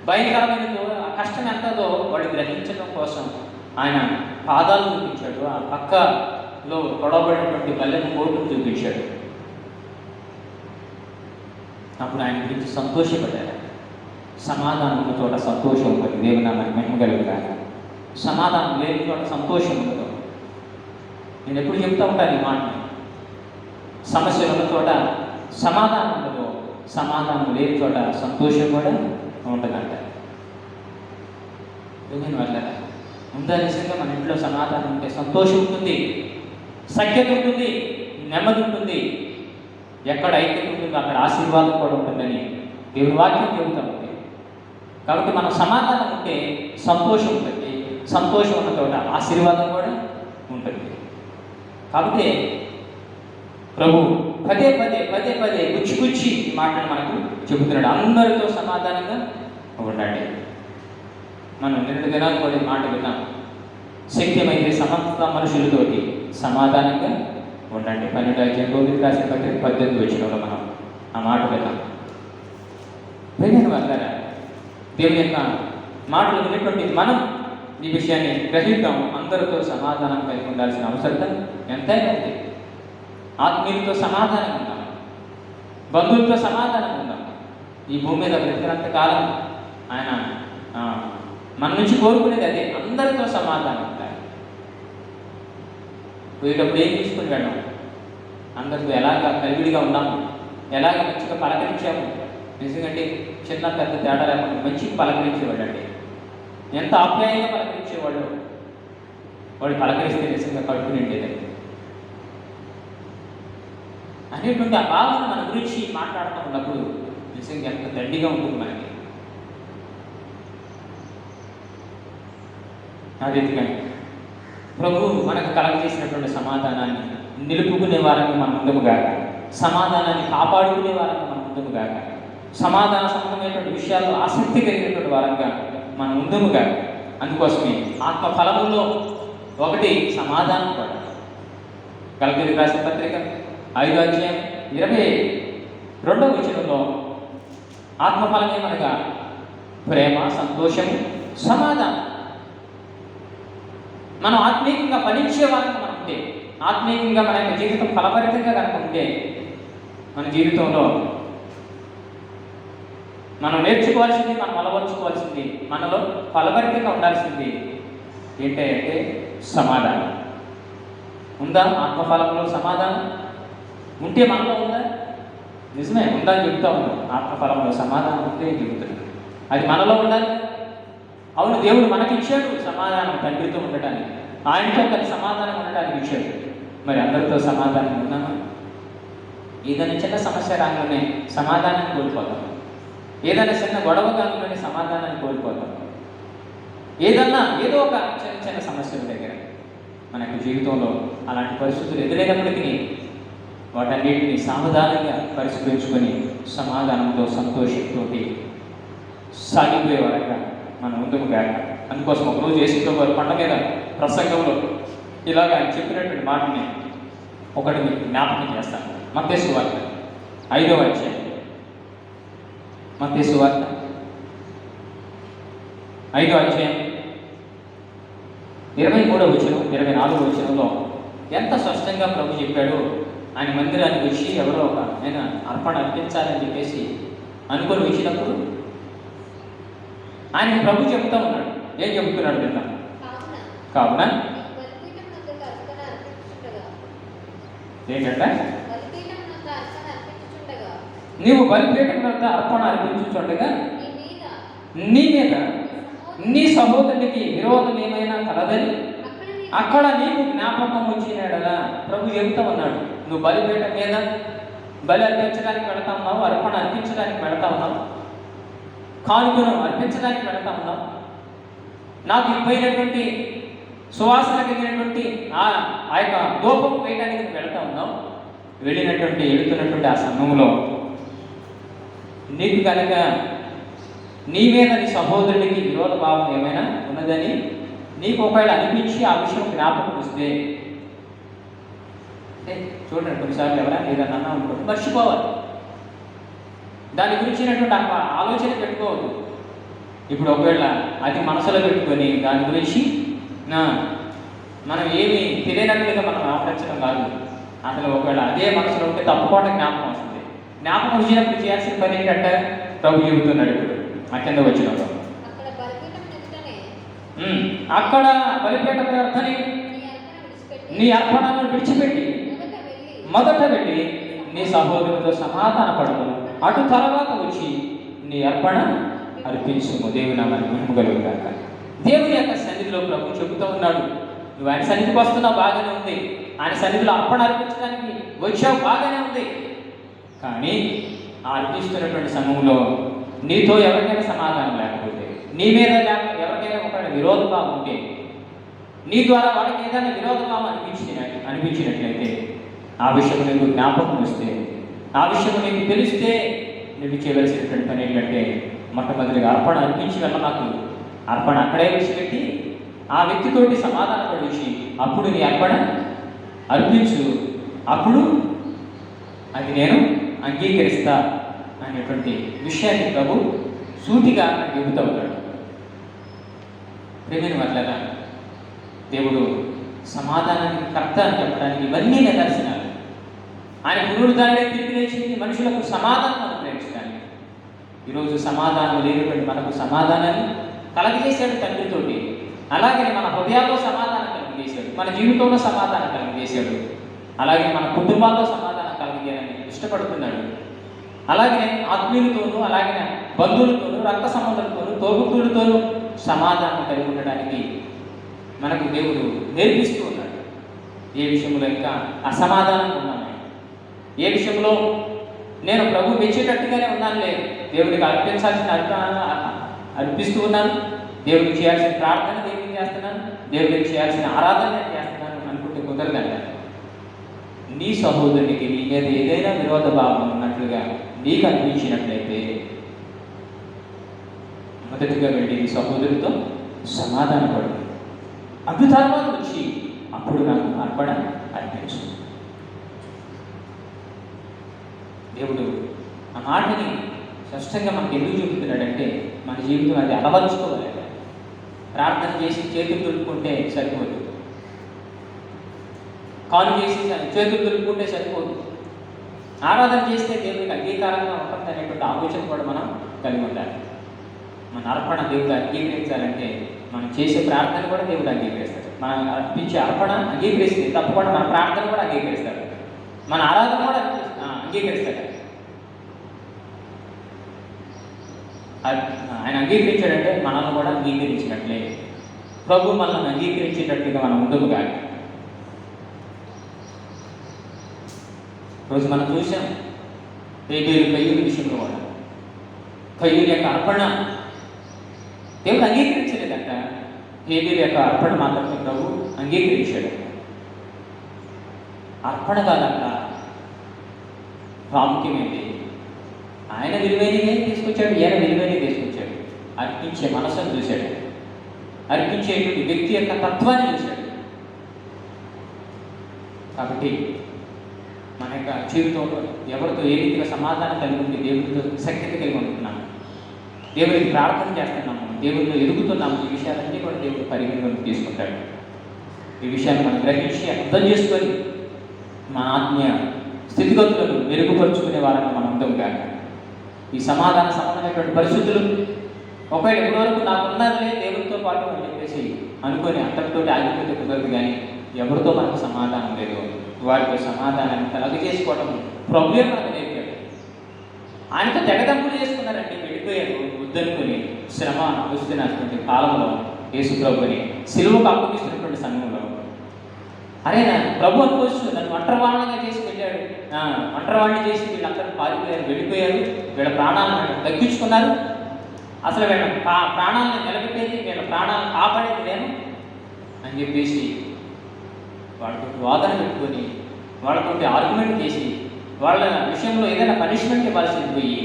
భయంకరమైనదో, ఆ కష్టం ఎంతదో వాడు గ్రహించడం కోసం ఆయన పాదాలు చూపించాడు. ఆ పక్కలో గొడవబడినటువంటి బల్లెను కోటును చూపించాడు. అప్పుడు ఆయన గురించి సంతోషపడ్డారు. సమాధానం ఉన్న చోట సంతోషం ఉంటుంది. దేవుని నామానికి మహిమ కలుగుగాక. సమాధానం లేని చోట సంతోషం ఉండదు. నేను ఎప్పుడు చెప్తా ఉంటాను ఈ మాట, సమస్యలు ఉన్న చోట సమాధానం ఉండదు, సమాధానం లేని చోట సంతోషం కూడా ఉంటుందంట. దేవుని వల్ల ఉందా నిజంగా మన ఇంట్లో సమాధానం ఉంటే సంతోషం ఉంటుంది, సఖ్యత ఉంటుంది, నెమ్మది ఉంటుంది. ఎక్కడ ఐక్యత ఉంటుందో అక్కడ ఆశీర్వాదం కూడా ఉంటుందని దేవుని వాక్యం చెబుతూ ఉంది. కాబట్టి మనం సమాధానం ఉంటే సంతోషం ఉంటుంది, సంతోషం ఉన్న చోట ఆశీర్వాదం కూడా ఉంటుంది. కాబట్టి ప్రభు పదే గుచ్చి ఈ మాటలు మనకు చెబుతున్నాడు. అందరితో సమాధానంగా ఉండండి. మనం 2 దినాలు కూడా మాట విన్నాం. శక్యమైతే సమస్త మనుషులతోటి సమాధానంగా ఉండండి. 12 రాసిన పత్రిక 18 వచ్చిన మనం ఆ మాట విన్నాం. వల్ల దేవుని యొక్క మాటలు వినేటువంటి మనం ఈ విషయాన్ని గ్రహిద్దాం. అందరితో సమాధానం కలిగి ఉండాల్సిన అవసరం ఎంతైనా ఉంది. ఆత్మీయులతో సమాధానం ఉందాం, బంధువులతో సమాధానం ఉందాం. ఈ భూమి మీద బ్రతికినంత కాలం ఆయన మన నుంచి కోరుకునేది అదే, అందరితో సమాధానం ఉండాలి. పోయేటప్పుడు ఏం తీసుకుని వెళ్ళాం, అందరితో ఎలాగ కలివిడిగా ఉన్నాము, ఎలాగ మంచిగా పలకరించాము. నిజంగా చిన్న పెద్ద తేడా లేకుండా మంచిగా పలకరించేవాడు అండి. ఎంత ఆప్యాయంగా పలకరించేవాడు. వాడు పలకరిస్తే నిజంగా కడుపు నిండేదండి అనేటువంటి ఆ భావన మన గురించి మాట్లాడుతూ ఉన్నప్పుడు నిజంగా ఎంత దండిగా ఉంటుంది మనకి. అదేవిధంగా ప్రభు మనకు కలగజేసినటువంటి సమాధానాన్ని నిలుపుకునే వారంగా మనం ముందుగాక, సమాధానాన్ని కాపాడుకునే వారంగా మనం ముందుగాక, సమాధాన సంబంధమైనటువంటి విషయాల్లో ఆసక్తి కలిగినటువంటి వారంగా మనం ముందుగా. అందుకోసమే ఆత్మ ఫలములో ఒకటి సమాధానం కూడా. గలతీయులకు రాసిన పత్రిక 5వ అధ్యాయం 22వ వచనంలో ఆత్మఫలం ఏమనగా ప్రేమ, సంతోషము, సమాధానం. మనం ఆత్మీయంగా ఫలించే వారికి మనం ఉంటే, ఆత్మీయంగా మన యొక్క జీవితం ఫలభరితంగా కనుక ఉంటే, మన జీవితంలో మనం నేర్చుకోవాల్సింది, మనం అలవర్చుకోవాల్సింది, మనలో ఫలభరితంగా ఉండాల్సింది ఏంటంటే సమాధానం. ఉందా ఆత్మఫలంలో సమాధానం? ఉంటే మనలో ఉందా? నిజమే, ఉందని చెబుతా ఉన్నాం. ఆత్మఫలంలో సమాధానం ఉంటే చెబుతున్నాడు. అది మనలో ఉండాలి. అవును, దేవుడు మనకిచ్చాడు సమాధానం, తండ్రితో ఉండటానికి, ఆయనతో కలిసి సమాధానం ఉండటానికి ఇచ్చాడు. మరి అందరితో సమాధానం ఉన్నామా? ఏదైనా చిన్న సమస్య రాగానే సమాధానాన్ని కోల్పోతాం. ఏదైనా చిన్న గొడవ కాగానే సమాధానాన్ని కోల్పోతాం. ఏదో ఒక చిన్న చిన్న సమస్యల దగ్గర మనకు జీవితంలో అలాంటి పరిస్థితులు ఎదురైనప్పటికీ వాటన్నిటిని సావధానంగా పరిష్కరించుకొని సమాధానంతో సంతోషంతో సాగిపోయే వరకు మనం ముందుకు వెళ్ళాలి. అందుకోసం ఒకరోజు యేసుప్రభు వారి పండ మీద ప్రసంగంలో ఇలాగ ఆయన చెప్పినటువంటి మాటని ఒకటి మీకు జ్ఞాపకం చేస్తాను. మత్తయి సువార్త 5వ అధ్యాయం. మత్తయి సువార్త 5వ అధ్యాయం 23వ వచనం 24వ వచనంలో ఎంత స్పష్టంగా ప్రభు చెప్పాడు. ఆయన మందిరానికి వచ్చి ఎవరో ఒక ఆయన అర్పణ అర్పించాలని చెప్పేసి అనుకుని వచ్చినప్పుడు ఆయన ప్రభు చెప్తా ఉన్నాడు. ఏం చెప్తున్నాడు విన్నా? కావున ఏంటంటే నీవు బలిపీఠం వద్ద అర్పణ అర్పించుచుండగా నీ మీద నీ సహోదరునికి విరోధం ఏమైనా కలదని అక్కడ నీకు జ్ఞాపకం వచ్చినాడలా ప్రభు చెబుతా ఉన్నాడు. నువ్వు బలిపీఠం మీద బలి అర్పించడానికి వెళతా ఉన్నావు, అర్పణ అర్పించడానికి వెళతా ఉన్నావు, కానుకను అర్పించడానికి వెళతా ఉన్నావు, నాకు ఇవ్వైనటువంటి సువాసన కలిగినటువంటి ఆ యొక్క దూపం వేయడానికి నువ్వు వెళతా ఉన్నావు. వెళుతున్నటువంటి ఆ సమయంలో నీకు కనుక నీ మీద నీ సహోదరుడికి విరోధ భావం ఏమైనా ఉన్నదని నీకు ఒకవేళ అనిపించి ఆ విషయం జ్ఞాపకం వస్తే, చూడండి కొన్నిసార్లు ఎవరైనా ఏదైనా అన్నా ఉంటుంది మర్చిపోవాలి. దాని గురించినటువంటి ఆలోచన పెట్టుకోవద్దు. ఇప్పుడు ఒకవేళ అది మనసులో పెట్టుకొని దాని గురించి మనం ఏమి తెలియనట్లుగా మనం ఆలోచించడం కాదు. అసలు ఒకవేళ అదే మనసులో ఉంటే తప్పకుండా జ్ఞాపకం వస్తుంది. జ్ఞాపకం వచ్చినప్పుడు చేయాల్సిన పని ఏంటంటే ప్రభు చెబుతున్నాడు. ఇప్పుడు ఆ కింద వచ్చినప్పుడు అక్కడ బలిపీఠం అర్థని నీ అర్పణను విడిచిపెట్టి మొదట వెళ్ళి నీ సహోదరుడితో సమాధాన పడము, అటు తర్వాత వచ్చి నీ అర్పణ అర్పించుము. దేవుని నామానికి మహిమ కలుగుగాక. దేవుని యొక్క సన్నిధిలో ప్రభు చెబుతూ ఉన్నాడు, నువ్వు ఆయన సన్నిధికి వస్తున్నావు బాగానే ఉంది, ఆయన సన్నిధిలో అర్పణ అర్పించడానికి వచ్చావు బాగానే ఉంది. కానీ ఆ అర్పిస్తున్నటువంటి సమయంలో నీతో ఎవరికైనా సమాధానం లేకపోతే, నీ మీద ఎవరికైనా ఒక విరోధ భావం ఉంటే, నీ ద్వారా వాడికి ఏదైనా విరోధ భావం అనిపించినట్లయితే, ఆ విషయం నీకు జ్ఞాపకం వస్తే, ఆ విషయం నీకు తెలిస్తే నువ్వు చేయవలసినటువంటి పని ఏంటంటే మొట్టమొదటిగా అర్పణ అర్పించి నాకు అర్పణ అక్కడే విడిచిపెట్టి ఆ వ్యక్తితోటి సమాధాన పడిచి అప్పుడు నీ అర్పణ అర్పించు, అప్పుడు అది నేను అంగీకరిస్తా అనేటువంటి విషయాన్ని ప్రభు సూటిగా చెబుతూ ఉన్నాడు. ప్రేమని వల్ల దేవుడు సమాధానానికి కర్త అని చెప్పడానికి ఇవన్నీ నిదర్శనాలు. ఆయన పునరుద్ధారణే తిరిగి లేచింది మనుషులకు సమాధానం అనుగ్రహించడానికి. ఈరోజు సమాధానం లేనటువంటి మనకు సమాధానాన్ని కలగజేశాడు తండ్రితోటి. అలాగే మన హృదయాల్లో సమాధానం కలిగజేశాడు, మన జీవితంలో సమాధానం కలిగజేశాడు, అలాగే మన కుటుంబాల్లో సమాధానం కలిగజేయాలని ఇష్టపడుతున్నాడు. అలాగే ఆత్మీయులతోనూ, అలాగే బంధువులతోనూ, రక్త సంబంధులతోనూ, తోబుట్టులతోనూ సమాధానం కలిగి ఉండడానికి మనకు దేవుడు నేర్పిస్తూ ఉన్నాడు. ఏ విషయంలో ఇంకా అసమాధానం ఉన్నాను, ఏ విషయంలో నేను ప్రభు మెచ్చేటట్టుగానే ఉన్నానులే, దేవుడికి అర్పించాల్సిన అర్పిస్తూ ఉన్నాను, దేవుడికి చేయాల్సిన ప్రార్థన దేవుడికి చేస్తున్నాను, దేవుడికి చేయాల్సిన ఆరాధన చేస్తున్నాను అనుకుంటే కుదరదంట. నీ సహోదరునికి నీ మీద ఏదైనా విరోధ భావం ఉన్నట్లుగా నీకు అనిపించినట్లయితే మొదటిగా వెళ్ళి నీ సహోదరుడితో సమాధానపడు, అటు తర్వాత వచ్చి అప్పుడు నాకు అర్పణ అర్పించు. దేవుడు ఆ మాటని స్పష్టంగా మనకు ఎందుకు చూపుతున్నాడంటే మన జీవితం అది అలవరుచుకోవాలి. ప్రార్థన చేసి చేతులు దులుపుకుంటే సరిపోదు, కాలు చేసి చేతులు దులుపుకుంటే సరిపోదు, ఆరాధన చేస్తే దేవుడికి అంగీకారంగా ఉంటుంది అనేటువంటి ఆలోచన కూడా మనం కలిగి ఉండాలి. మన అర్పణ దేవుడు అంగీకరించాలంటే మనం చేసే ప్రార్థన కూడా దేవుడు అంగీకరిస్తాడు. మనం అర్పించే అర్పణ అంగీకరిస్తే తప్పకుండా మన ప్రార్థన కూడా అంగీకరిస్తాడు, మన ఆరాధన కూడా అంగీకరిస్తాడు. ఆయన అంగీకరించాడంటే మనల్ని కూడా అంగీకరించినట్లే. ప్రభు మనల్ని అంగీకరించేటట్టుగా మనం ముందుకు కాదు. రోజు మనం చూసాం కయ్యూరు విషయంలో కూడా కయ్యూరు యొక్క అర్పణ దేవుడు అంగీకరించలేదంట. హేబేలు యొక్క అర్పణ మాత్రమే ప్రభు అంగీకరించాడు. అర్పణ కాదంట ప్రాముఖ్యమైంది. ఆయన విలువైనదే తీసుకొచ్చాడు, ఈయన విలువైనది తీసుకొచ్చాడు. అర్పించే మనసును చూశాడు, అర్పించేటువంటి వ్యక్తి యొక్క తత్వాన్ని చూశాడు. కాబట్టి మన యొక్క జీవితంలో ఎవరితో ఏ రీతిగా సమాధానం కలిగి ఉండి దేవుడితో శక్తి కలిగి ఉంటున్నాము, దేవుడికి ప్రార్థన చేస్తున్నాము, దేవుడిలో ఎదుగుతున్నాము, ఈ విషయాలన్నీ కూడా దేవుడు పరిగణలోకి తీసుకుంటాడు. ఈ విషయాన్ని మనం గ్రహించి అర్థం చేసుకొని మన ఆత్మీయ స్థితిగతులను మెరుగుపరుచుకునే వారిని మనం ఉందాం. కానీ ఈ సమాధాన సంబంధమైనటువంటి పరిస్థితులు ఒకవేళ ఎప్పటివరకు నాకున్నదిలే దేవుడితో పాటు అని చెప్పేసి అనుకొని అంతటితో ఆగిపోతే కుదరదు. కానీ ఎవరితో మనకు సమాధానం లేదు, వారితో సమాధానాన్ని కలగజేసుకోవడం ప్రభువే మనకు నేర్పాడు. ఆయనతో తెగదంపులు చేసుకున్నారండి, వెళ్ళిపోయారు వద్దనుకుని శ్రమ అనుభవిస్తున్నటువంటి కాలంలో యేసు ప్రభుని సిలువకు అప్పగిస్తున్నటువంటి సమయంలో అరే నా ప్రభు అనుకోవచ్చు నన్ను ఒంటరివాళ్ళగా చేసి వెళ్ళాడు, ఒంటరివాడిని చేసి వీళ్ళందరూ పారిపోయారు, వెళ్ళిపోయారు, వీళ్ళ ప్రాణాలను తగ్గించుకున్నారు, అసలు వీళ్ళ ప్రాణాలను నిలబెట్టేది, వీళ్ళ ప్రాణాలను కాపాడేది నేను అని చెప్పేసి వాళ్ళతో వాదన పెట్టుకొని వాళ్ళతో ఆర్గ్యుమెంట్ చేసి వాళ్ళ విషయంలో ఏదైనా పనిష్మెంట్ ఇవ్వాల్సింది పోయి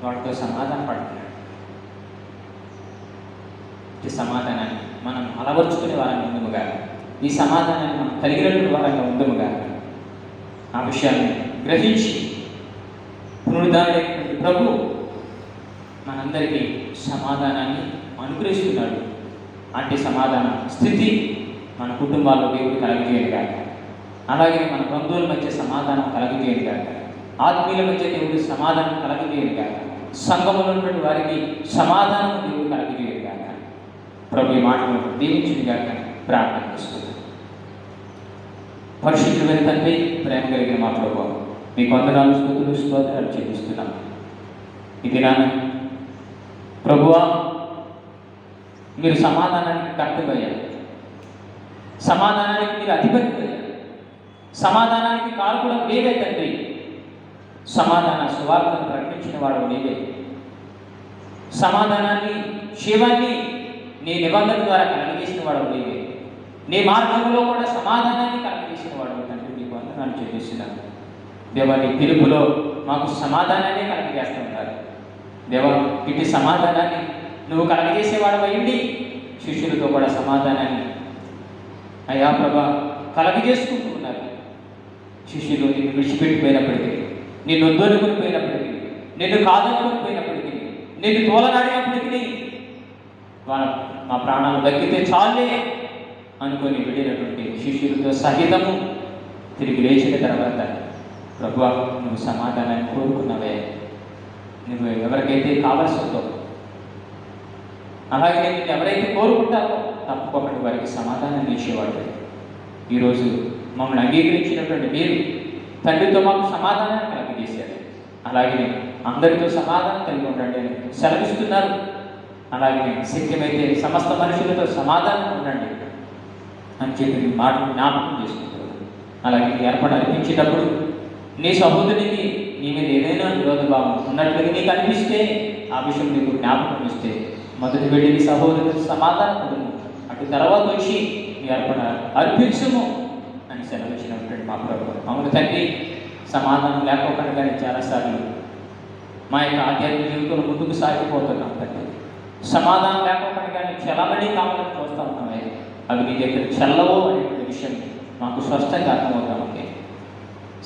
వాళ్ళతో సమాధానం పడుతున్నాడు. ఈ సమాధానాన్ని మనం అలవర్చుకునే వారంగా ఉందముగా, ఈ సమాధానాన్ని మనం కలిగినటువంటి వారంగా ఉందముగా, ఆ విషయాన్ని గ్రహించి పునరుద్ధారుడైనటువంటి ప్రభు మనందరికీ సమాధానాన్ని అనుగ్రహిస్తున్నాడు. అంటే సమాధాన స్థితి మన కుటుంబాల్లో దేవుడు కలగజేయడు కాక, అలాగే మన బంధువుల మధ్య సమాధానం కలగజేయడు కాక, ఆత్మీయుల మధ్య దేవుడు సమాధానం కలగజేయడు కాక, సంఘములో ఉన్నటువంటి వారికి సమాధానం దేవుడు కలగజేయడు కాక. ప్రభు ఈ మాటలు దీవించుడు కాక ప్రార్థన చేస్తున్నాను. పరిశుద్ధమైన తండ్రి, ప్రేమ కలిగిన మా ప్రభువా, మీకు వందనాలు, స్తుతులు, స్తోత్రాలు చెల్లిస్తున్నాం. ఈ దినాన ప్రభువా మీరు సమాధానానికి కర్తవ్యారు, సమాధానానికి మీరు అధిపతి అయ్యారు, సమాధానానికి కారకుడు నీవే తండ్రి, సమాధాన సువార్తను ప్రకటించిన వాడు నీవే, సమాధానాన్ని శివాన్ని నీ నిబంధన ద్వారా కలగజేసిన వాడు నీవే, నీ మార్గంలో కూడా సమాధానాన్ని కలగజేసిన వాడు తండ్రి, మీకు వందనాలు చెల్లిస్తున్నాను. దేవా నీ పిలుపులో మాకు సమాధానాన్ని కలగజేస్తూ ఉంటారు. దేవా ఇటు సమాధానాన్ని నువ్వు కలగజేసేవాడు అయ్యింది, శిష్యులతో కూడా సమాధానాన్ని అయ్యా ప్రభా కలగజేసుకుంటూ ఉన్నారు. శిష్యులు నిన్ను విడిచిపెట్టిపోయినప్పటికీ, నిన్ను వద్దనుకుని పోయినప్పటికీ, నిన్ను కాదనుకుని పోయినప్పటికీ, నిన్ను తోలనాడినప్పటికీ మా ప్రాణాలు దక్కితే చాలే అనుకొని వెళ్ళినటువంటి శిష్యులతో సహితము తిరిగి లేచిన తర్వాత ప్రభువా నువ్వు సమాధానాన్ని కోరుకున్నావే, నువ్వు ఎవరికైతే కావలసి ఉందో అలాగే నేను ఎవరైతే కోరుకుంటారో తప్పకొకటి వారికి సమాధానం ఇచ్చేవాడు. ఈరోజు మమ్మల్ని అంగీకరించినటువంటి మీరు తండ్రితో మాకు సమాధానాన్ని కలగజేశారు. అలాగే అందరితో సమాధానం కలిగి ఉండండి అని సెలవిస్తున్నారు. అలాగే శక్యమైతే సమస్త మనుషులతో సమాధానం ఉండండి అని చెప్పి మాటను జ్ఞాపకం చేసుకుంటారు. అలాగే నీ అర్పణ అర్పించేటప్పుడు నీ సహోదరునికి నీ మీద ఏదైనా విరోధభావం ఉన్నట్లుగా నీకు అనిపిస్తే ఆ విషయం నీకు జ్ఞాపకం ఇస్తే మొదటి వెళ్ళి నీ సహోదరుడు సమాధానం పొందుము, అటు తర్వాత వచ్చి నీ అర్పణ అర్పించుము అని సెలవిచ్చినటువంటి మా ప్రభు. మమ్మల్ని తండ్రి సమాధానం లేకపోకుండా కానీ చాలాసార్లు మా యొక్క ఆధ్యాత్మిక జీవితంలో ముందుకు సాగిపోతున్నాం తండ్రి. సమాధానం లేకపోకుండా కానీ చలమని కావాలని చూస్తూ ఉన్నామే, అవి నీ దగ్గర చల్లవో అనేటువంటి విషయం మాకు స్పష్టంగా అర్థమవుతాం. ఓకే,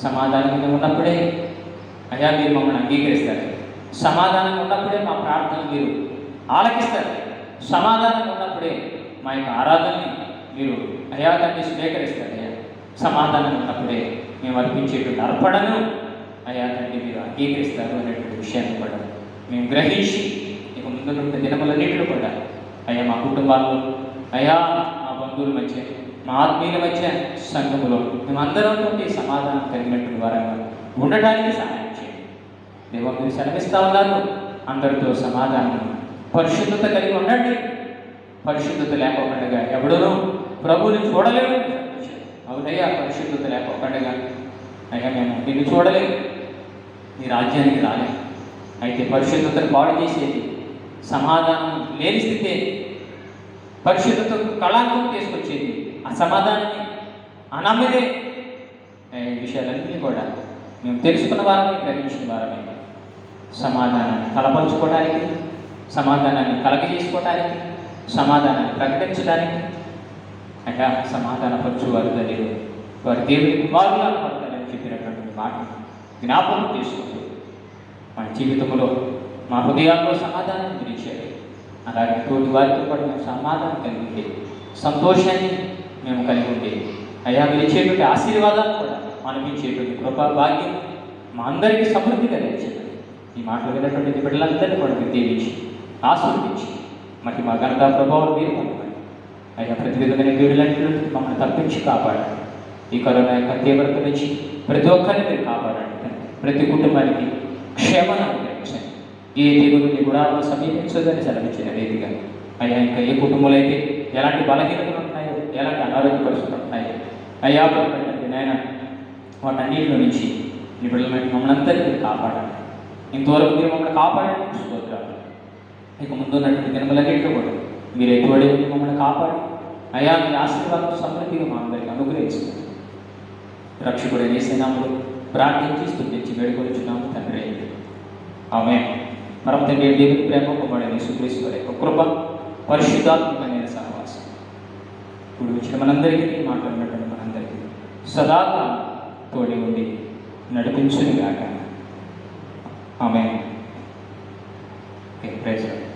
సమాధానంగా ఉన్నప్పుడే అయ్యా మీరు మమ్మల్ని అంగీకరిస్తారు, సమాధానంగా ఉన్నప్పుడే మా ప్రార్థన మీరు ఆలకిస్తారు, సమాధానంగా ఉన్నప్పుడే మా యొక్క ఆరాధనని మీరు అయ్యా తండ్రి స్వీకరిస్తారు. అయ్యా సమాధానంగా ఉన్నప్పుడే మేము అర్పించేటువంటి అర్పణను అయ్యా తండ్రి మీరు అంగీకరిస్తారు అనేటువంటి విషయాన్ని కూడా మేము గ్రహించి ఇక ముందున్న దినములన్నింటిలో కూడా అయ్యా మా కుటుంబాల్లో అయ్యా మా బంధువుల మధ్య మా ఆత్మీయుల మధ్య సంఘములో మేమందరంతో సమాధానం కలిగినటువంటి వారంగా ఉండటానికి సహాయం చేయండి. దేవా మీరు సెలవిస్తూ ఉన్నారు, అందరితో సమాధానం పరిశుద్ధత కలిగి ఉండండి. పరిశుద్ధత లేకపోకుండా ఎవడనూ ప్రభువుని చూడలేడు. అవునయ్యా పరిశుద్ధత లేకపోకుండా అయ్యా మేము నిన్ను చూడలేదు, నీ రాజ్యానికి రాలేదు. అయితే పరిశుద్ధతను పాడు చేసేది, సమాధానం లేని స్థితే, పరిశుద్ధతకు కళాంకం తీసుకొచ్చేది, ఆ సమాధానాన్ని అనమ్మదే ఈ విషయాలన్నీ కూడా మేము తెలుసుకున్న వారమే, గ్రహించిన వారమే. సమాధానాన్ని కలపరుచుకోవడానికి, సమాధానాన్ని కలగజేసుకోవడానికి, సమాధానాన్ని ప్రకటించడానికి, అయ్యా సమాధానపరచు వారు ధన్యులు, వారి దేవుని కుమారులా పడతారని చెప్పినటువంటి మాట జ్ఞాపకం చేసుకుంటూ మన జీవితంలో మా హృదయాల్లో సమాధానం గురించారు. అలాగే తోటి వారితో పాటు మేము సమాధానం కలిగి ఉండే, సంతోషాన్ని మేము కలిగి ఉండే, అయ్యా మీరు ఇచ్చేటువంటి ఆశీర్వాదాలు కూడా అనిపించేటువంటి కృపా భాగ్యం మా అందరికీ సమృద్ధిగా తెచ్చింది. ఈ మాటలు విన్నటువంటి బిడ్డలందరినీ కూడా మీరు దీవించి ఆశీర్వదించి మరి మా ఘనత ప్రభావం మీరు పొందమని, అయ్యా ప్రతి విధమైన వీరులంటే మమ్మల్ని తప్పించి కాపాడండి. ఈ కరోనా యొక్క తీవ్రత నుంచి ప్రతి ఒక్కరిని మీరు కాపాడండి. ప్రతి కుటుంబానికి క్షేమాన్ని అనుగ్రహించండి. ఏ దేవుడిని కూడా సమీపించదని సెలవించిన రీతిగా అయ్యా ఇంకా ఏ కుటుంబంలో అయితే ఎలాంటి బలహీనతలు ఉంటాయో, ఎలాంటి అనారోగ్య పరిస్థితులు ఉంటాయో అయ్యా నాయన వాటన్నిటిలో నుంచి నిబిడమైన మమ్మల్ని అందరినీ మీరు కాపాడండి. ఇంతవరకు మీరు మమ్మల్ని కాపాడండి స్తోత్రాలు. ఇక ముందున్నటువంటి దినములన్నింటిలో కూడా మీరు ఎటువంటి మమ్మల్ని కాపాడి అయ్యా మీ ఆశీర్వాదం సమృద్ధిగా మా అందరికీ అనుగ్రహిస్తుంది. రక్షకుడైన యేసు నామములో ప్రార్థించి స్తుతించి వేడుకొనుచున్నాము తండ్రి, ఆమేన్. పరమ తండ్రి దేవుని ప్రేమ, కుమారుడైన యేసుక్రీస్తు వారి యొక్క కృప, పరిశుద్ధాత్మకమైన సహవాసం ఇప్పుడు వచ్చిన మనందరికీ, మాట్లాడినటువంటి మనందరికీ సదాకాలం తోడి ఉండి నడిపించునుగాక. ఆమేన్. Praise lord.